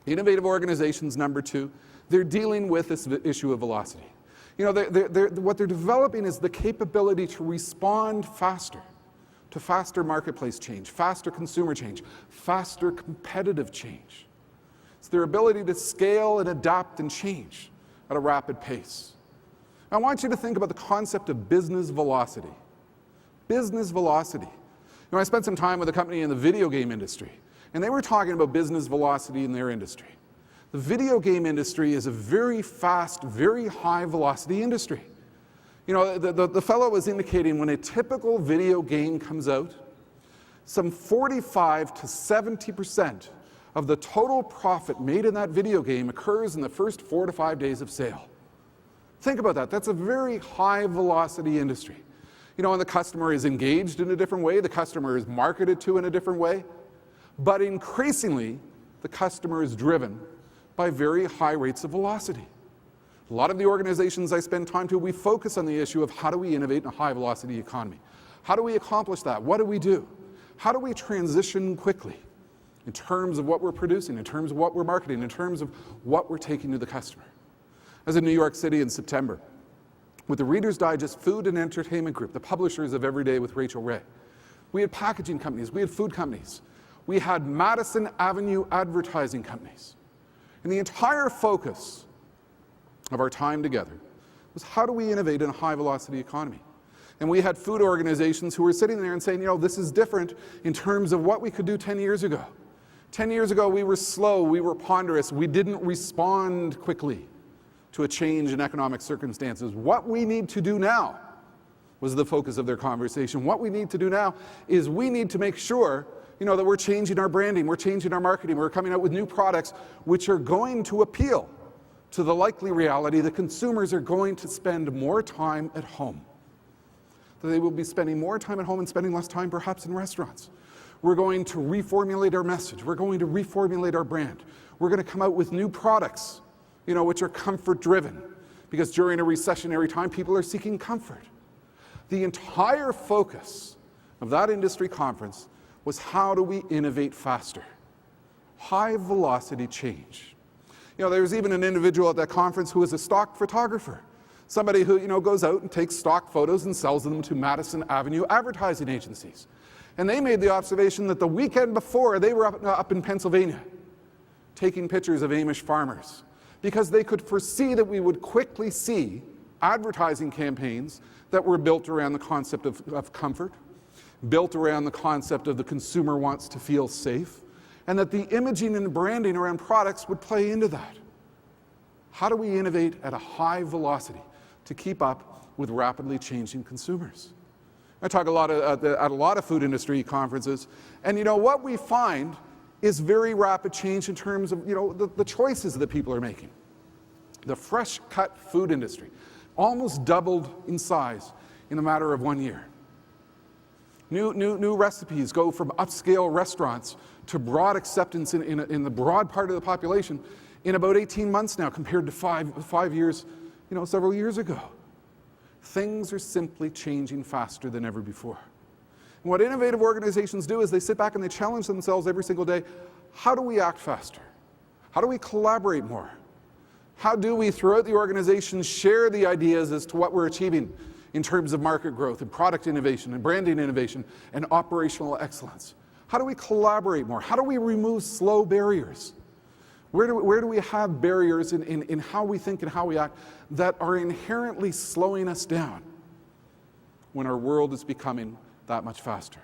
Innovative organizations, number two, they're dealing with this issue of velocity. You know, what they're developing is the capability to respond faster to faster marketplace change, faster consumer change, faster competitive change. It's their ability to scale and adapt and change at a rapid pace. I want you to think about the concept of business velocity. Business velocity. You know, I spent some time with a company in the video game industry, and they were talking about business velocity in their industry. The video game industry is a very fast, very high velocity industry. You know, the fellow was indicating when a typical video game comes out, some 45 to 70% of the total profit made in that video game occurs in the first 4 to 5 days of sale. Think about that. That's a very high velocity industry. You know, and the customer is engaged in a different way, the customer is marketed to in a different way, but increasingly, the customer is driven by very high rates of velocity. A lot of the organizations I spend time to, we focus on the issue of how do we innovate in a high velocity economy? How do we accomplish that? What do we do? How do we transition quickly in terms of what we're producing, in terms of what we're marketing, in terms of what we're taking to the customer? I was in New York City in September with the Reader's Digest Food and Entertainment Group, the publishers of Every Day with Rachel Ray. We had packaging companies, we had food companies, we had Madison Avenue advertising companies. And the entire focus of our time together was how do we innovate in a high velocity economy? And we had food organizations who were sitting there and saying, you know, this is different in terms of what we could do 10 years ago. 10 years ago, we were slow, we were ponderous, we didn't respond quickly to a change in economic circumstances. What we need to do now was the focus of their conversation. What we need to do now is we need to make sure, you know, that we're changing our branding, we're changing our marketing, we're coming out with new products which are going to appeal to the likely reality that consumers are going to spend more time at home. That they will be spending more time at home and spending less time perhaps in restaurants. We're going to reformulate our message. We're going to reformulate our brand. We're going to come out with new products, you know, which are comfort driven, because during a recessionary time, people are seeking comfort. The entire focus of that industry conference was how do we innovate faster? High velocity change. You know, there was even an individual at that conference who was a stock photographer. Somebody who, you know, goes out and takes stock photos and sells them to Madison Avenue advertising agencies. And they made the observation that the weekend before, they were up in Pennsylvania taking pictures of Amish farmers because they could foresee that we would quickly see advertising campaigns that were built around the concept of comfort, built around the concept of the consumer wants to feel safe, and that the imaging and branding around products would play into that. How do we innovate at a high velocity to keep up with rapidly changing consumers? I talk a lot at a lot of food industry conferences, and you know what we find is very rapid change in terms of, you know, the choices that people are making. The fresh cut food industry almost doubled in size in a matter of 1 year. New recipes go from upscale restaurants to broad acceptance in the broad part of the population in about 18 months now compared to five years, you know, several years ago. Things are simply changing faster than ever before. And what innovative organizations do is they sit back and they challenge themselves every single day. How do we act faster? How do we collaborate more? How do we, throughout the organization, share the ideas as to what we're achieving in terms of market growth and product innovation and branding innovation and operational excellence? How do we collaborate more? How do we remove slow barriers? Where do we have barriers in how we think and how we act that are inherently slowing us down when our world is becoming that much faster?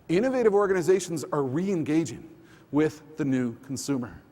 Innovative organizations are re-engaging with the new consumer.